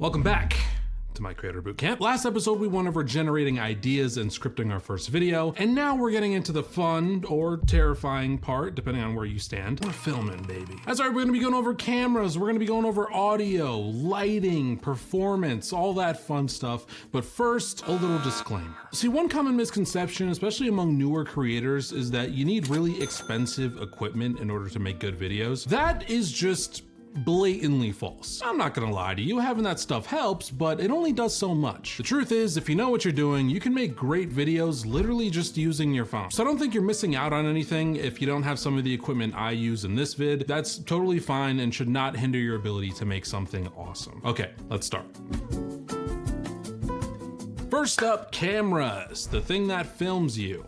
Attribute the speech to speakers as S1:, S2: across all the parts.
S1: Welcome back to my Creator Bootcamp. Last episode, we went over generating ideas and scripting our first video, and now we're getting into the fun or terrifying part, depending on where you stand. We're filming, baby. That's right, we're gonna be going over cameras, we're gonna be going over audio, lighting, performance, all that fun stuff. But first, a little disclaimer. See, one common misconception, especially among newer creators, is that you need really expensive equipment in order to make good videos. That is just blatantly false. I'm not gonna lie to you, having that stuff helps, but it only does so much. The truth is, if you know what you're doing, you can make great videos literally just using your phone. So I don't think you're missing out on anything if you don't have some of the equipment I use in this vid. That's totally fine and should not hinder your ability to make something awesome. Okay, let's start. First up, cameras, the thing that films you.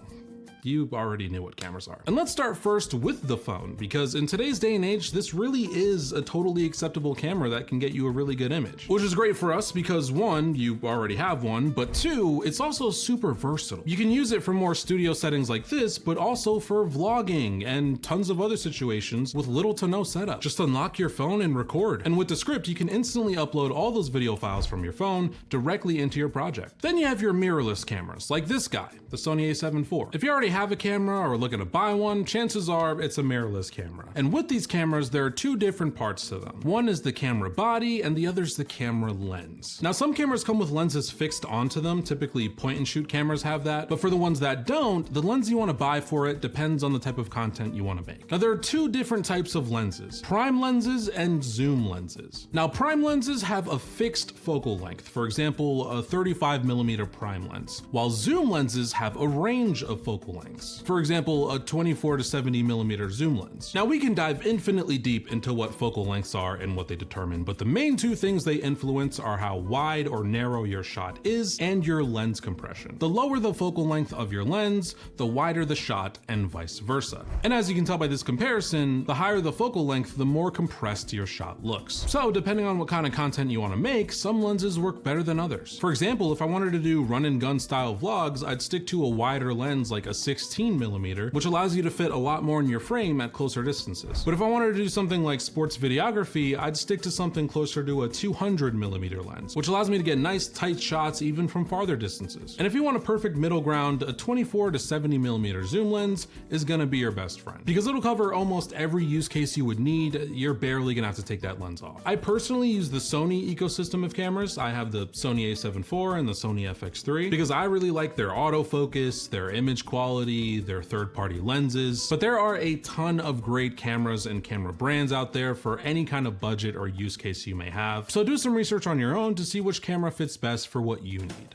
S1: You already knew what cameras are. And let's start first with the phone, because in today's day and age, this really is a totally acceptable camera that can get you a really good image. Which is great for us because one, you already have one, but two, it's also super versatile. You can use it for more studio settings like this, but also for vlogging and tons of other situations with little to no setup. Just unlock your phone and record. And with Descript, you can instantly upload all those video files from your phone directly into your project. Then you have your mirrorless cameras, like this guy, the Sony a7 IV. If you already have a camera or are looking to buy one, chances are it's a mirrorless camera. And with these cameras, there are two different parts to them. One is the camera body and the other is the camera lens. Now, some cameras come with lenses fixed onto them. Typically point and shoot cameras have that, but for the ones that don't, the lens you want to buy for it depends on the type of content you want to make. Now, there are two different types of lenses, prime lenses and zoom lenses. Now, prime lenses have a fixed focal length, for example, a 35mm prime lens, while zoom lenses have a range of focal lengths. For example, a 24 to 70mm zoom lens. Now, we can dive infinitely deep into what focal lengths are and what they determine, but the main two things they influence are how wide or narrow your shot is and your lens compression. The lower the focal length of your lens, the wider the shot, and vice versa. And as you can tell by this comparison, the higher the focal length, the more compressed your shot looks. So depending on what kind of content you want to make, some lenses work better than others. For example, if I wanted to do run and gun style vlogs, I'd stick to a wider lens like a 16mm, which allows you to fit a lot more in your frame at closer distances. But if I wanted to do something like sports videography, I'd stick to something closer to a 200mm lens, which allows me to get nice tight shots even from farther distances. And if you want a perfect middle ground, a 24 to 70mm zoom lens is gonna be your best friend. Because it'll cover almost every use case you would need, you're barely gonna have to take that lens off. I personally use the Sony ecosystem of cameras. I have the Sony a7 IV and the Sony FX3 because I really like their autofocus, their image quality, their third-party lenses, but there are a ton of great cameras and camera brands out there for any kind of budget or use case you may have. So do some research on your own to see which camera fits best for what you need.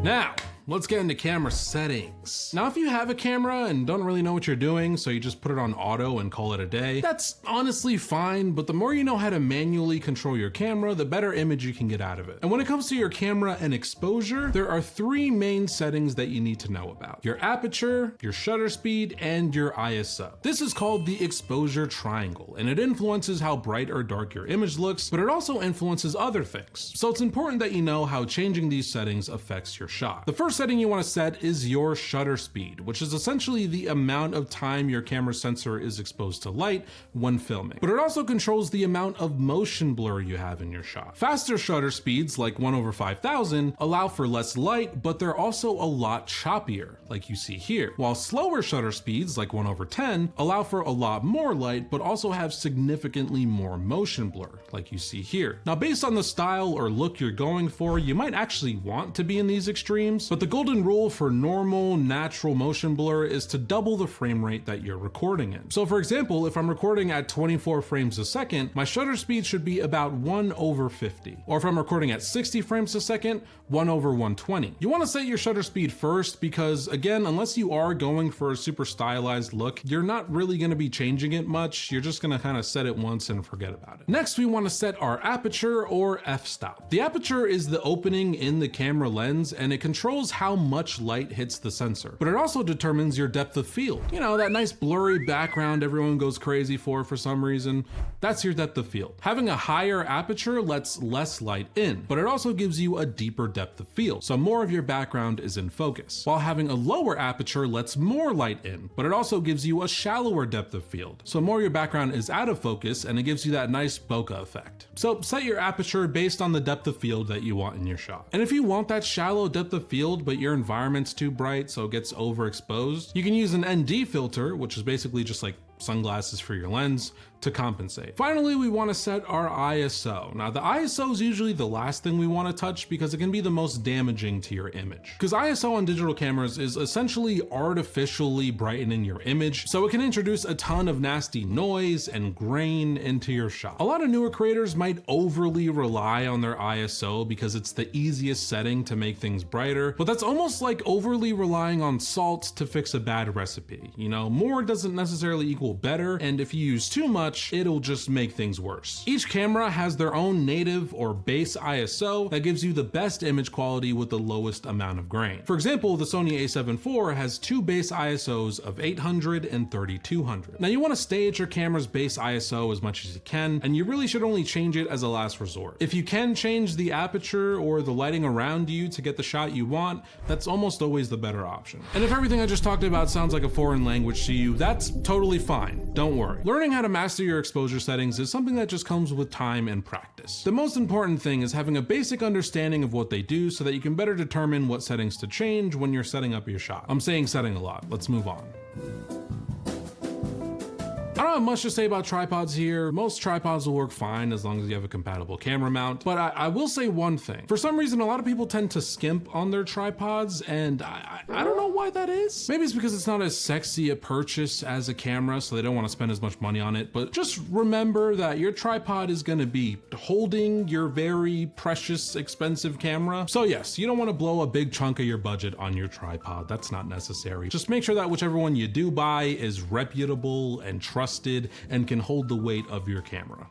S1: Now, let's get into camera settings. Now, if you have a camera and don't really know what you're doing, so you just put it on auto and call it a day, that's honestly fine, but the more you know how to manually control your camera, the better image you can get out of it. And when it comes to your camera and exposure, there are three main settings that you need to know about: your aperture, your shutter speed, and your ISO. This is called the exposure triangle, and it influences how bright or dark your image looks, but it also influences other things. So it's important that you know how changing these settings affects your shot. The first setting you want to set is your shutter speed, which is essentially the amount of time your camera sensor is exposed to light when filming. But it also controls the amount of motion blur you have in your shot. Faster shutter speeds, like 1/5000, allow for less light, but they're also a lot choppier, like you see here. While slower shutter speeds, like 1/10, allow for a lot more light, but also have significantly more motion blur, like you see here. Now, based on the style or look you're going for, you might actually want to be in these extremes, but the golden rule for normal, natural motion blur is to double the frame rate that you're recording in. So for example, if I'm recording at 24 frames a second, my shutter speed should be about 1/50. Or if I'm recording at 60 frames a second, 1/120. You want to set your shutter speed first because, again, unless you are going for a super stylized look, you're not really going to be changing it much. You're just going to kind of set it once and forget about it. Next, we want to set our aperture or f-stop. The aperture is the opening in the camera lens, and it controls shows how much light hits the sensor, but it also determines your depth of field. You know, that nice blurry background everyone goes crazy for some reason, that's your depth of field. Having a higher aperture lets less light in, but it also gives you a deeper depth of field, so more of your background is in focus. While having a lower aperture lets more light in, but it also gives you a shallower depth of field, so more of your background is out of focus and it gives you that nice bokeh effect. So set your aperture based on the depth of field that you want in your shot. And if you want that shallow depth of field, but your environment's too bright so it gets overexposed, you can use an ND filter, which is basically just like sunglasses for your lens, to compensate. Finally, we want to set our ISO. Now, the ISO is usually the last thing we want to touch because it can be the most damaging to your image. Because ISO on digital cameras is essentially artificially brightening your image, so it can introduce a ton of nasty noise and grain into your shot. A lot of newer creators might overly rely on their ISO because it's the easiest setting to make things brighter, but that's almost like overly relying on salt to fix a bad recipe. You know, more doesn't necessarily equal better, and if you use too much, it'll just make things worse. Each camera has their own native or base ISO that gives you the best image quality with the lowest amount of grain. For example, the Sony a7 IV has two base ISOs of 800 and 3200. Now, you want to stay at your camera's base ISO as much as you can, and you really should only change it as a last resort. If you can change the aperture or the lighting around you to get the shot you want, that's almost always the better option. And if everything I just talked about sounds like a foreign language to you, that's totally fine. Don't worry. Learning how to master your exposure settings is something that just comes with time and practice. The most important thing is having a basic understanding of what they do so that you can better determine what settings to change when you're setting up your shot. I'm saying setting a lot. Let's move on. I don't have much to say about tripods here. Most tripods will work fine as long as you have a compatible camera mount, but I will say one thing. For some reason, a lot of people tend to skimp on their tripods, and I don't know why that is. Maybe it's because it's not as sexy a purchase as a camera, so they don't want to spend as much money on it, but just remember that your tripod is gonna be holding your very precious, expensive camera. So yes, you don't want to blow a big chunk of your budget on your tripod. That's not necessary. Just make sure that whichever one you do buy is reputable and trustworthy and can hold the weight of your camera.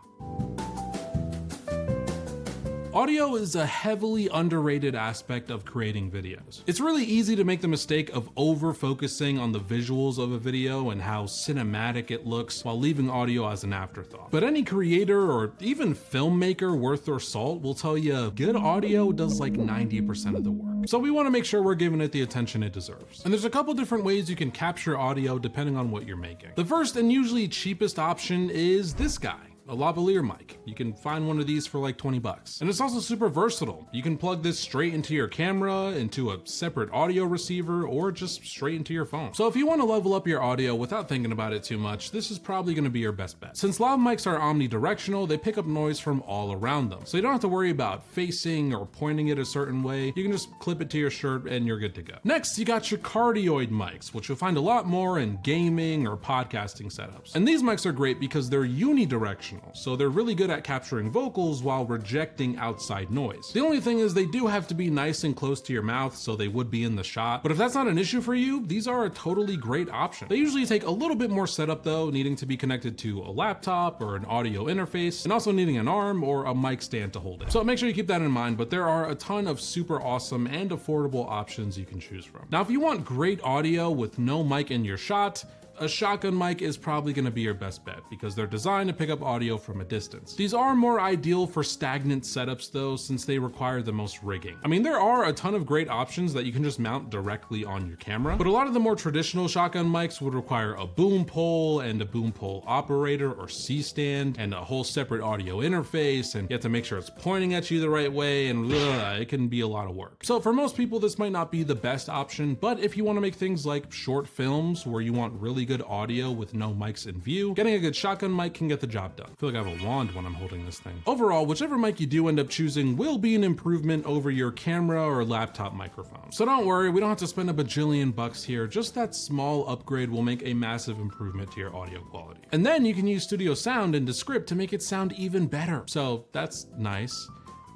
S1: Audio is a heavily underrated aspect of creating videos. It's really easy to make the mistake of over-focusing on the visuals of a video and how cinematic it looks while leaving audio as an afterthought. But any creator or even filmmaker worth their salt will tell you good audio does like 90% of the work. So we want to make sure we're giving it the attention it deserves. And there's a couple different ways you can capture audio depending on what you're making. The first and usually cheapest option is this guy. A lavalier mic. You can find one of these for like 20 bucks. And it's also super versatile. You can plug this straight into your camera, into a separate audio receiver, or just straight into your phone. So if you want to level up your audio without thinking about it too much, this is probably going to be your best bet. Since lav mics are omnidirectional, they pick up noise from all around them. So you don't have to worry about facing or pointing it a certain way. You can just clip it to your shirt and you're good to go. Next, you got your Cardioid mics, which you'll find a lot more in gaming or podcasting setups. And these mics are great because they're unidirectional. So they're really good at capturing vocals while rejecting outside noise. The only thing is they do have to be nice and close to your mouth, so they would be in the shot. But if that's not an issue for you, these are a totally great option. They usually take a little bit more setup though, needing to be connected to a laptop or an audio interface, and also needing an arm or a mic stand to hold it. So make sure you keep that in mind, but there are a ton of super awesome and affordable options you can choose from. Now, if you want great audio with no mic in your shot, a shotgun mic is probably going to be your best bet because they're designed to pick up audio from a distance. These are more ideal for stagnant setups though, since they require the most rigging. I mean, there are a ton of great options that you can just mount directly on your camera, but a lot of the more traditional shotgun mics would require a boom pole and a boom pole operator or C-stand and a whole separate audio interface, and you have to make sure it's pointing at you the right way, and it can be a lot of work. So for most people, this might not be the best option, but if you want to make things like short films where you want really good audio with no mics in view, getting a good shotgun mic can get the job done. I feel like I have a wand when I'm holding this thing. Overall, whichever mic you do end up choosing will be an improvement over your camera or laptop microphone. So don't worry, we don't have to spend a bajillion bucks here. Just that small upgrade will make a massive improvement to your audio quality. And then you can use Studio Sound and Descript to make it sound even better. So that's nice.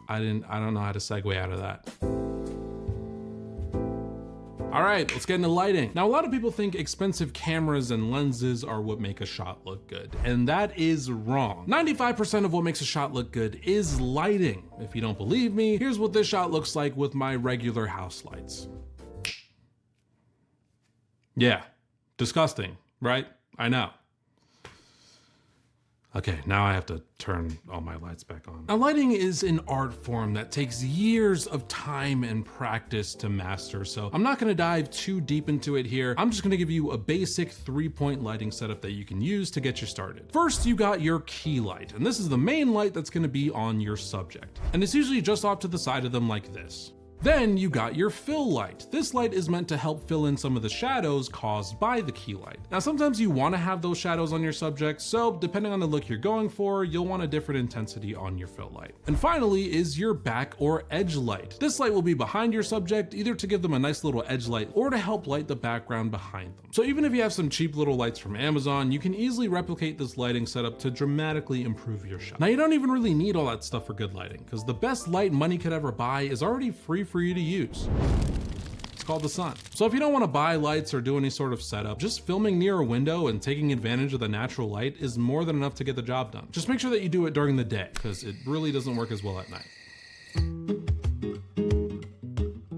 S1: I don't know how to segue out of that. All right, let's get into lighting. Now, a lot of people think expensive cameras and lenses are what make a shot look good, and that is wrong. 95% of what makes a shot look good is lighting. If you don't believe me, here's what this shot looks like with my regular house lights. Yeah, disgusting, right? I know. Okay, now I have to turn all my lights back on. Now, lighting is an art form that takes years of time and practice to master, so I'm not gonna dive too deep into it here. I'm just gonna give you a basic 3-point lighting setup that you can use to get you started. First, you got your key light, and this is the main light that's gonna be on your subject. And it's usually just off to the side of them like this. Then you got your fill light. This light is meant to help fill in some of the shadows caused by the key light. Now, sometimes you want to have those shadows on your subject, so depending on the look you're going for, you'll want a different intensity on your fill light. And finally is your back or edge light. This light will be behind your subject, either to give them a nice little edge light or to help light the background behind them. So even if you have some cheap little lights from Amazon, you can easily replicate this lighting setup to dramatically improve your shot. Now, you don't even really need all that stuff for good lighting, because the best light money could ever buy is already free for you to use. It's called the sun. So if you don't want to buy lights or do any sort of setup, just filming near a window and taking advantage of the natural light is more than enough to get the job done. Just make sure that you do it during the day, because it really doesn't work as well at night.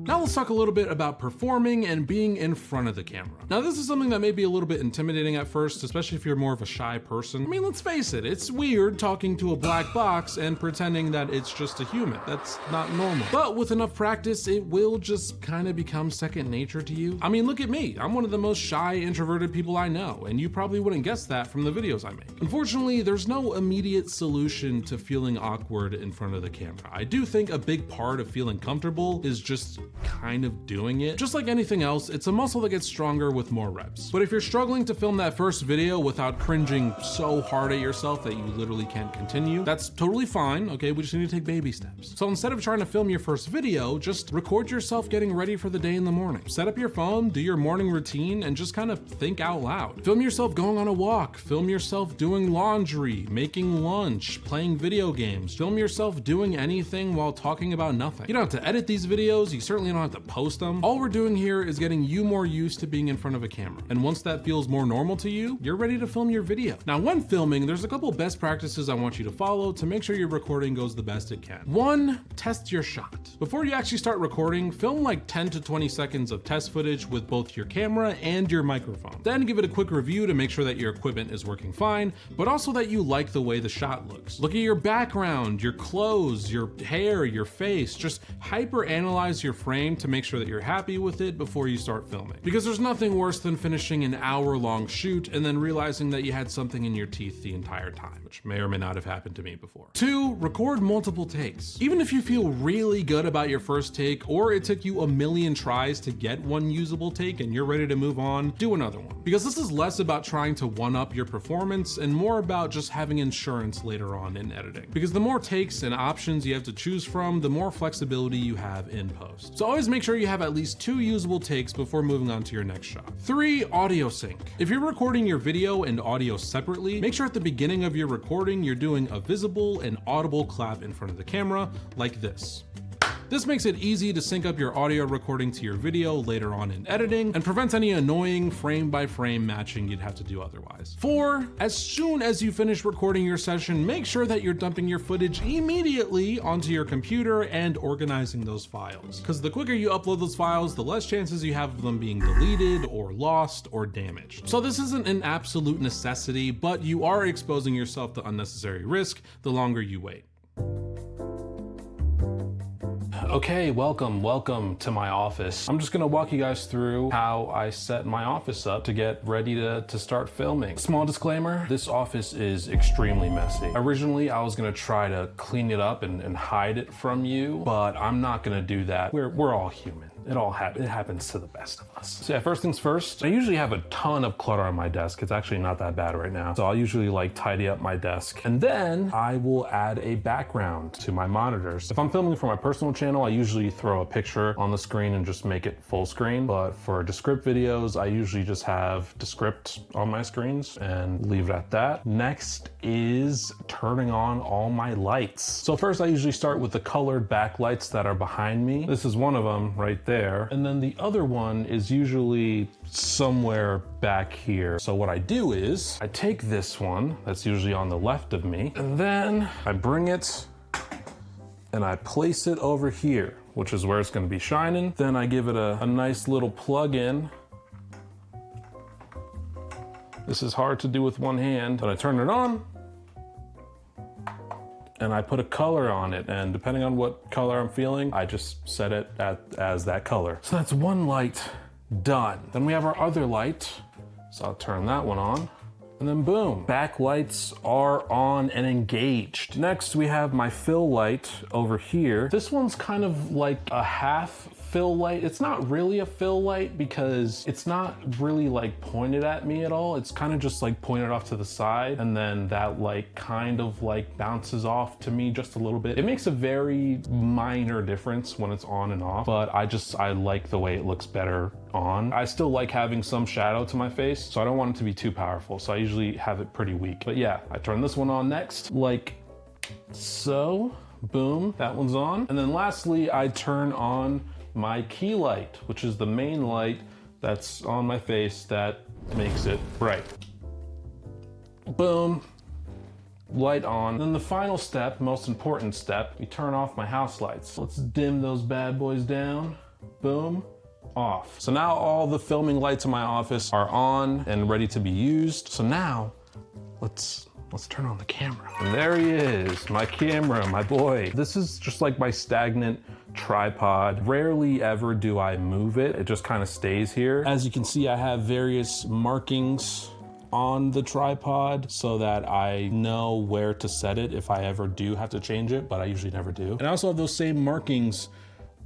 S1: Now let's talk a little bit about performing and being in front of the camera. Now this is something that may be a little bit intimidating at first, especially if you're more of a shy person. I mean, let's face it, it's weird talking to a black box and pretending that it's just a human. That's not normal. But with enough practice, it will just kind of become second nature to you. I mean, look at me. I'm one of the most shy, introverted people I know, and you probably wouldn't guess that from the videos I make. Unfortunately, there's no immediate solution to feeling awkward in front of the camera. I do think a big part of feeling comfortable is just kind of doing it. Just like anything else, it's a muscle that gets stronger with more reps. But if you're struggling to film that first video without cringing so hard at yourself that you literally can't continue, that's totally fine, okay? We just need to take baby steps. So instead of trying to film your first video, just record yourself getting ready for the day in the morning. Set up your phone, do your morning routine, and just kind of think out loud. Film yourself going on a walk, film yourself doing laundry, making lunch, playing video games, film yourself doing anything while talking about nothing. You don't have to edit these videos, you certainly don't have to post them. All we're doing here is getting you more used to being in front of a camera. And once that feels more normal to you, you're ready to film your video. Now, when filming, there's a couple best practices I want you to follow to make sure your recording goes the best it can. 1, test your shot. Before you actually start recording, film like 10 to 20 seconds of test footage with both your camera and your microphone. Then give it a quick review to make sure that your equipment is working fine, but also that you like the way the shot looks. Look at your background, your clothes, your hair, your face. Just hyper analyze your frame to make sure that you're happy with it before you start filming. Because there's nothing worse than finishing an hour-long shoot and then realizing that you had something in your teeth the entire time, which may or may not have happened to me before. 2, record multiple takes. Even if you feel really good about your first take, or it took you a million tries to get one usable take and you're ready to move on, do another one. Because this is less about trying to one-up your performance and more about just having insurance later on in editing. Because the more takes and options you have to choose from, the more flexibility you have in post. So always make sure you have at least 2 usable takes before moving on to your next shot. 3, audio sync. If you're recording your video and audio separately, make sure at the beginning of your recording you're doing a visible and audible clap in front of the camera like this. This makes it easy to sync up your audio recording to your video later on in editing and prevents any annoying frame by frame matching you'd have to do otherwise. 4, as soon as you finish recording your session, make sure that you're dumping your footage immediately onto your computer and organizing those files. Because the quicker you upload those files, the less chances you have of them being deleted or lost or damaged. So this isn't an absolute necessity, but you are exposing yourself to unnecessary risk the longer you wait. Okay, welcome to my office. I'm just gonna walk you guys through how I set my office up to get ready to start filming. Small disclaimer, this office is extremely messy. Originally, I was gonna try to clean it up and hide it from you, but I'm not gonna do that. We're all human. It happens to the best of us. So yeah, first things first, I usually have a ton of clutter on my desk. It's actually not that bad right now. So I'll usually like tidy up my desk. And then I will add a background to my monitors. If I'm filming for my personal channel, I usually throw a picture on the screen and just make it full screen. But for Descript videos, I usually just have Descript on my screens and leave it at that. Next is turning on all my lights. So first I usually start with the colored backlights that are behind me. This is one of them right there. And then the other one is usually somewhere back here. So what I do is I take this one that's usually on the left of me, and then I bring it and I place it over here, which is where it's gonna be shining. Then I give it a nice little plug in This is hard to do with one hand, but I turn it on and I put a color on it, and depending on what color I'm feeling, I just set it as that color. So that's one light done. Then we have our other light, so I'll turn that one on, and then boom, backlights are on and engaged. Next, we have my fill light over here. This one's kind of like a half fill light. It's not really a fill light because it's not really like pointed at me at all. It's kind of just like pointed off to the side, and then that light kind of like bounces off to me just a little bit. It makes a very minor difference when it's on and off, but I like the way it looks better on. I still like having some shadow to my face, so I don't want it to be too powerful. So I usually have it pretty weak. But yeah, I turn this one on next, like so. Boom, that one's on. And then lastly, I turn on my key light, which is the main light that's on my face that makes it bright. Boom, light on. Then the final step, most important step, we turn off my house lights. Let's dim those bad boys down. Boom, off. So now all the filming lights in my office are on and ready to be used. So now let's turn on the camera. And there he is, my camera, my boy. This is just like my stagnant tripod. Rarely ever do I move it. It just kind of stays here. As you can see, I have various markings on the tripod so that I know where to set it if I ever do have to change it, but I usually never do. And I also have those same markings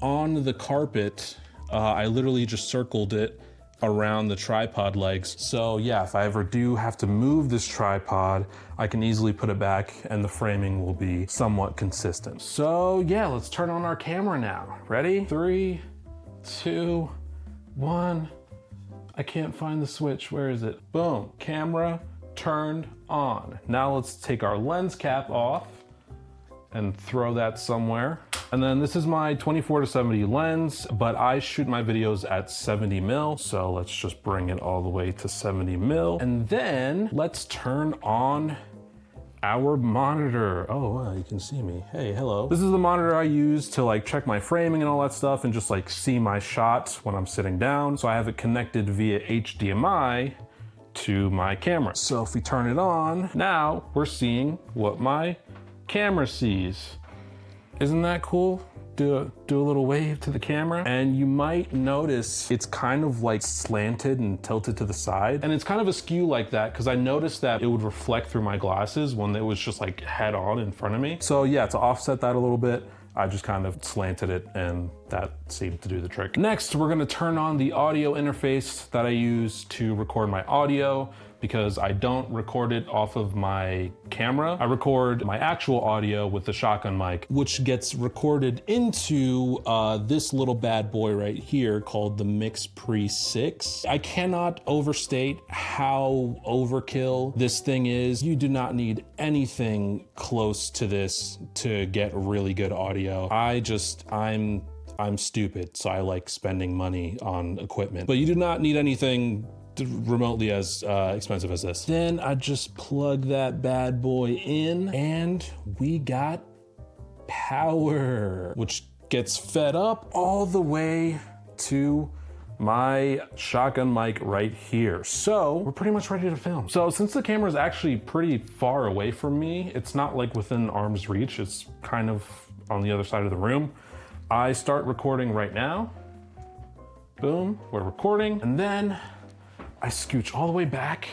S1: on the carpet. I literally just circled it around the tripod legs. So yeah, if I ever do have to move this tripod, I can easily put it back and the framing will be somewhat consistent. So yeah, let's turn on our camera now. Ready? 3, 2, 1. I can't find the switch. Where is it? Boom, camera turned on. Now let's take our lens cap off and throw that somewhere. And then this is my 24-70 lens, but I shoot my videos at 70 mil. So let's just bring it all the way to 70 mil. And then let's turn on our monitor. Oh, wow, you can see me. Hey, hello. This is the monitor I use to like check my framing and all that stuff and just like see my shots when I'm sitting down. So I have it connected via HDMI to my camera. So if we turn it on, now we're seeing what my camera sees. Isn't that cool? Do a little wave to the camera. And you might notice it's kind of like slanted and tilted to the side. And it's kind of askew like that because I noticed that it would reflect through my glasses when it was just like head on in front of me. So yeah, to offset that a little bit, I just kind of slanted it and that seemed to do the trick. Next, we're gonna turn on the audio interface that I use to record my audio, because I don't record it off of my camera. I record my actual audio with the shotgun mic, which gets recorded into this little bad boy right here called the Mix Pre 6. I cannot overstate how overkill this thing is. You do not need anything close to this to get really good audio. I'm stupid, so I like spending money on equipment. But you do not need anything remotely as expensive as this. Then I just plug that bad boy in and we got power, which gets fed up all the way to my shotgun mic right here. So we're pretty much ready to film. So since the camera is actually pretty far away from me, it's not like within arm's reach, it's kind of on the other side of the room. I start recording right now. Boom, we're recording. And then I scooch all the way back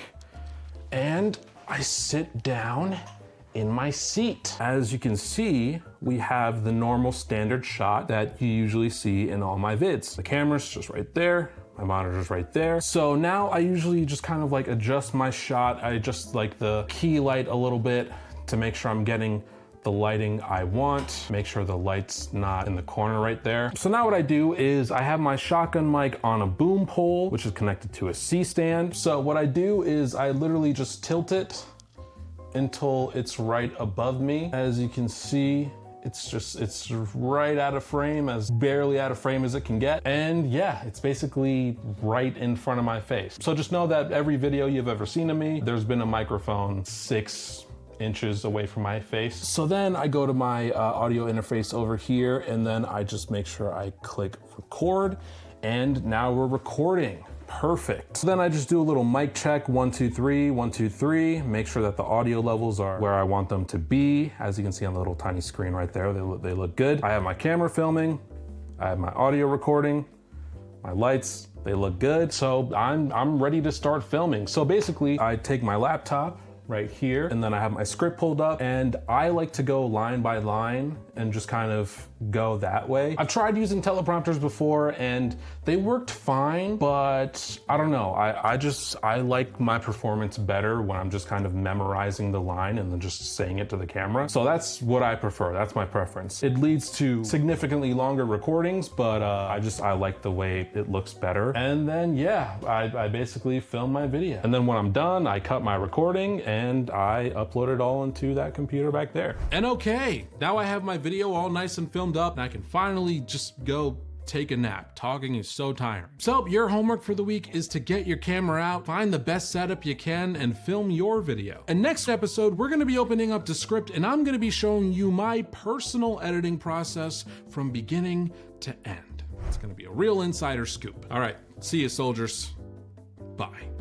S1: and I sit down in my seat. As you can see, we have the normal standard shot that you usually see in all my vids. The camera's just right there, my monitor's right there. So now I usually just kind of like adjust my shot. I adjust like the key light a little bit to make sure I'm getting the lighting I want, make sure the light's not in the corner right there. So now what I do is I have my shotgun mic on a boom pole, which is connected to a C-stand. So what I do is I literally just tilt it until it's right above me. As you can see, it's right out of frame, as barely out of frame as it can get. And yeah, it's basically right in front of my face. So just know that every video you've ever seen of me, there's been a microphone 6 inches away from my face. So then I go to my audio interface over here and then I just make sure I click record, and now we're recording. Perfect. So then I just do a little mic check, 1, 2, 3, 1, 2, 3, make sure that the audio levels are where I want them to be. As you can see on the little tiny screen right there, they look good. I have my camera filming, I have my audio recording, my lights, they look good. So I'm ready to start filming. So basically I take my laptop right here, and then I have my script pulled up, and I like to go line by line and just kind of go that way. I've tried using teleprompters before and they worked fine, but I don't know. I like my performance better when I'm just kind of memorizing the line and then just saying it to the camera. So that's what I prefer. That's my preference. It leads to significantly longer recordings, but I like the way it looks better. And then yeah, I basically film my video. And then when I'm done, I cut my recording and I upload it all into that computer back there. And okay, now I have my video all nice and filmed up and I can finally just go take a nap. Talking is so tiring. So your homework for the week is to get your camera out, find the best setup you can, and film your video. And next episode, we're gonna be opening up Descript and I'm gonna be showing you my personal editing process from beginning to end. It's gonna be a real insider scoop. All right, see you soldiers. Bye.